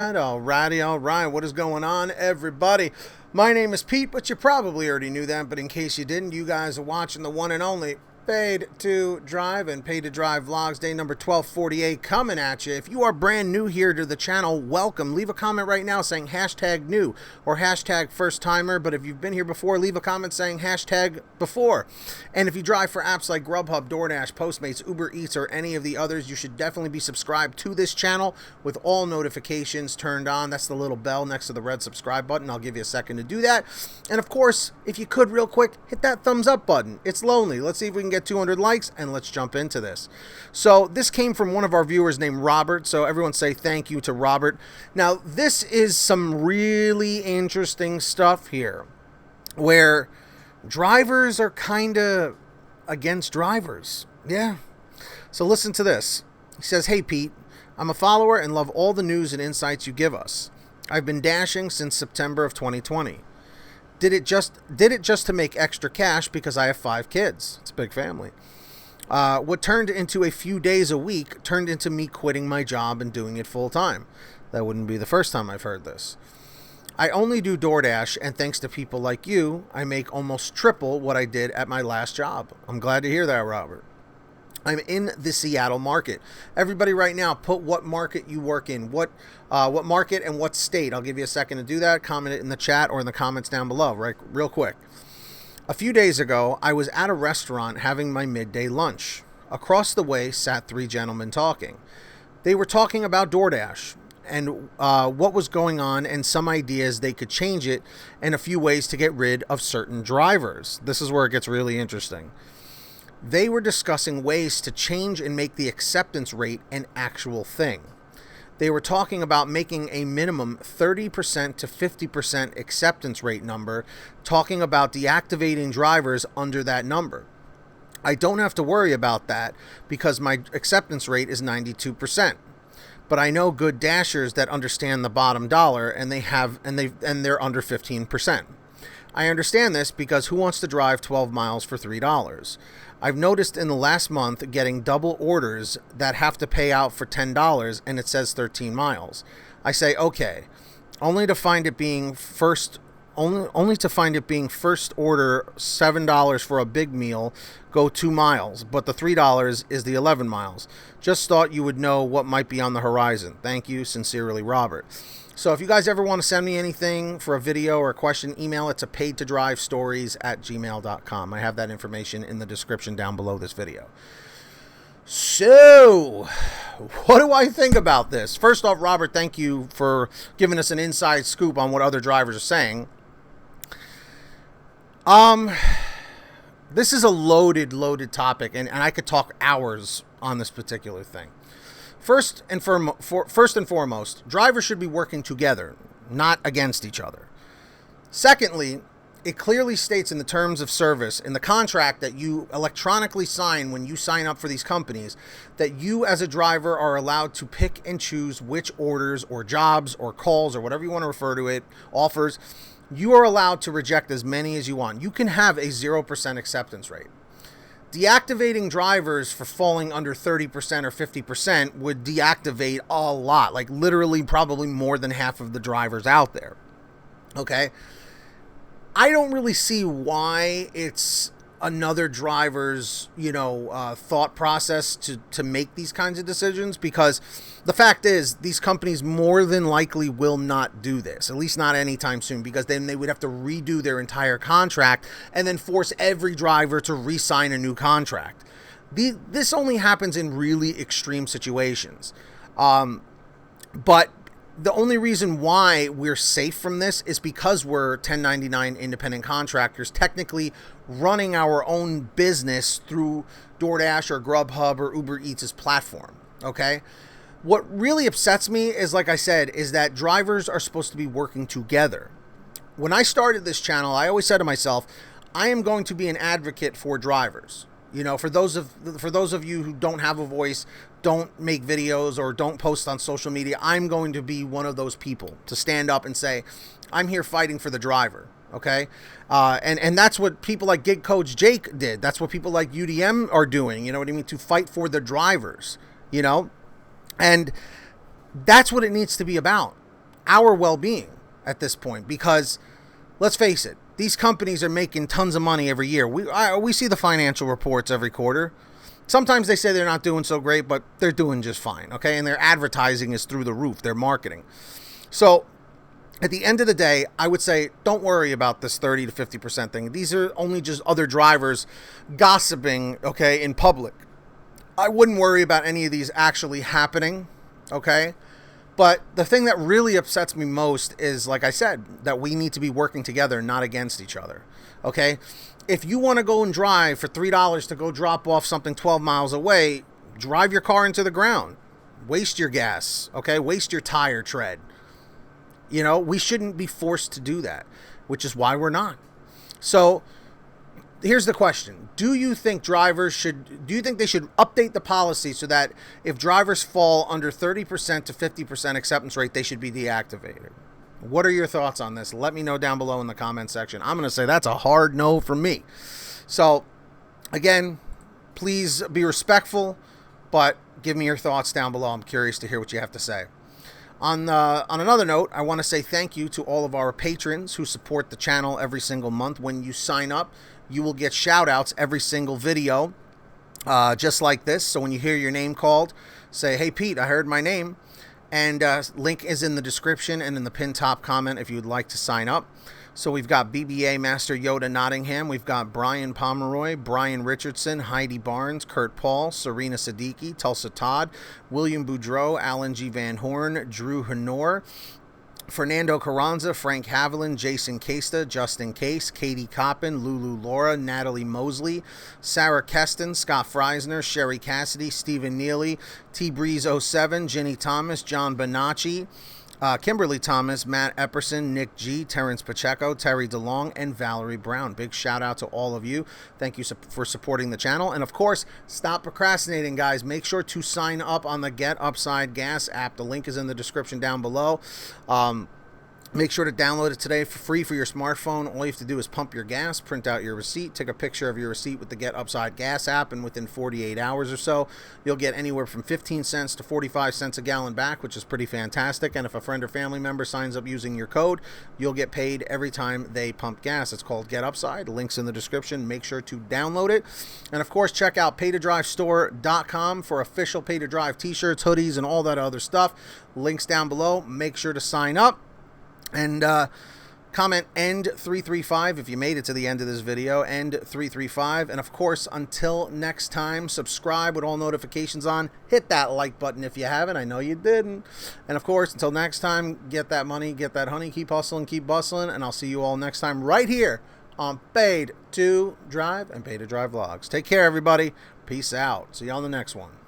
All right. What is going on, everybody? My name is Pete, but you probably already knew that. But in case you didn't, you guys are watching the one and only Paid to Drive and Paid to Drive Vlogs, day number 1248 coming at you. If you are brand new here to the channel, welcome. Leave a comment right now saying hashtag new or hashtag first timer. But if you've been here before, leave a comment saying hashtag before. And if you drive for apps like GrubHub, DoorDash, Postmates, Uber Eats, or any of the others, you should definitely be subscribed to this channel with all notifications turned on. That's the little bell next to the red subscribe button. I'll give you a second to do that. And of course, if you could real quick, hit that thumbs up button. It's lonely. Let's see if we can get 200 likes and let's jump into this. So this came from one of our viewers named Robert. So everyone say thank you to Robert. Now this is some really interesting stuff here where drivers are kind of against drivers. Yeah. So listen to this. He says, "Hey Pete, I'm a follower and love all the news and insights you give us. I've been dashing since September of 2020. Did it just to make extra cash because I have 5 kids. It's a big family. What turned into a few days a week turned into me quitting my job and doing it full time. That wouldn't be the first time I've heard this. I only do DoorDash, and thanks to people like you, I make almost triple what I did at my last job." I'm glad to hear that, Robert. "I'm in the Seattle market." Everybody right now, put what market you work in, what market and what state. I'll give you a second to do that. Comment it in the chat or in the comments down below, right? Real quick. "A few days ago, I was at a restaurant having my midday lunch. Across the way sat 3 gentlemen talking. They were talking about DoorDash and what was going on and some ideas they could change it and a few ways to get rid of certain drivers." This is where it gets really interesting. "They were discussing ways to change and make the acceptance rate an actual thing. They were talking about making a minimum 30% to 50% acceptance rate number, talking about deactivating drivers under that number. I don't have to worry about that because my acceptance rate is 92%. But I know good dashers that understand the bottom dollar and they're under 15%. I understand this because who wants to drive 12 miles for $3? I've noticed in the last month getting double orders that have to pay out for $10 and it says 13 miles. I say, okay, only to find it being first order $7 for a big meal, go 2 miles, but the $3 is the 11 miles. Just thought you would know what might be on the horizon. Thank you, sincerely, Robert." So if you guys ever want to send me anything for a video or a question, email it to paidtodrivestories@gmail.com. I have that information in the description down below this video. So, what do I think about this? First off, Robert, thank you for giving us an inside scoop on what other drivers are saying. This is a loaded topic, and I could talk hours on this particular thing. First and foremost, drivers should be working together, not against each other. Secondly, it clearly states in the terms of service, in the contract that you electronically sign when you sign up for these companies, that you as a driver are allowed to pick and choose which orders or jobs or calls or whatever you want to refer to it, offers. You are allowed to reject as many as you want. You can have a 0% acceptance rate. Deactivating drivers for falling under 30% or 50% would deactivate a lot, like literally probably more than half of the drivers out there. Okay? I don't really see why it's another driver's, thought process to make these kinds of decisions, because the fact is these companies more than likely will not do this, at least not anytime soon, because then they would have to redo their entire contract and then force every driver to re-sign a new contract. This only happens in really extreme situations. But the only reason why we're safe from this is because we're 1099 independent contractors, technically running our own business through DoorDash or GrubHub or Uber Eats' platform, okay? What really upsets me is, like I said, is that drivers are supposed to be working together. When I started this channel, I always said to myself, I am going to be an advocate for drivers. For those of you who don't have a voice, don't make videos or don't post on social media, I'm going to be one of those people to stand up and say, I'm here fighting for the driver. Okay. And that's what people like Gig Coach Jake did. That's what people like UDM are doing. You know what I mean? To fight for the drivers, and that's what it needs to be about. our well-being at this point, because let's face it, these companies are making tons of money every year. We see the financial reports every quarter. Sometimes they say they're not doing so great, but they're doing just fine, okay? And their advertising is through the roof, their marketing. So at the end of the day, I would say don't worry about this 30 to 50% thing. These are only just other drivers gossiping, okay, in public. I wouldn't worry about any of these actually happening, okay? But the thing that really upsets me most is, like I said, that we need to be working together, not against each other, okay? If you want to go and drive for $3 to go drop off something 12 miles away, drive your car into the ground. Waste your gas, okay? Waste your tire tread. You know, we shouldn't be forced to do that, which is why we're not. So here's the question. Do you think they should update the policy so that if drivers fall under 30% to 50% acceptance rate, they should be deactivated? What are your thoughts on this? Let me know down below in the comment section. I'm going to say that's a hard no for me. So again, please be respectful, but give me your thoughts down below. I'm curious to hear what you have to say. On another note, I want to say thank you to all of our patrons who support the channel every single month. When you sign up, you will get shout outs every single video, just like this. So when you hear your name called, say, hey, Pete, I heard my name. And link is in the description and in the pinned top comment if you would like to sign up. So we've got BBA Master Yoda Nottingham. We've got Brian Pomeroy, Brian Richardson, Heidi Barnes, Kurt Paul, Serena Siddiqui, Tulsa Todd, William Boudreau, Alan G. Van Horn, Drew Honor, Fernando Carranza, Frank Haviland, Jason Casta, Justin Case, Katie Coppin, Lulu Laura, Natalie Mosley, Sarah Keston, Scott Freisner, Sherry Cassidy, Stephen Neely, T-Breeze07, Jenny Thomas, John Bonacci, Kimberly Thomas, Matt Epperson, Nick G, Terrence Pacheco, Terry DeLong, and Valerie Brown. Big shout out to all of you. Thank you for supporting the channel. And of course, stop procrastinating, guys. Make sure to sign up on the Get Upside Gas app. The link is in the description down below. Make sure to download it today for free for your smartphone. All you have to do is pump your gas, print out your receipt, take a picture of your receipt with the Get Upside Gas app, and within 48 hours or so, you'll get anywhere from 15 cents to 45 cents a gallon back, which is pretty fantastic. And if a friend or family member signs up using your code, you'll get paid every time they pump gas. It's called Get Upside. Links in the description. Make sure to download it. And of course, check out paytodrivestore.com for official Pay to Drive t-shirts, hoodies, and all that other stuff. Links down below. Make sure to sign up. And comment END335 if you made it to the end of this video, END335. And of course, until next time, subscribe with all notifications on. Hit that like button if you haven't. I know you didn't. And of course, until next time, get that money, get that honey, keep hustling, keep bustling. And I'll see you all next time right here on Paid to Drive and Pay to Drive Vlogs. Take care, everybody. Peace out. See you on the next one.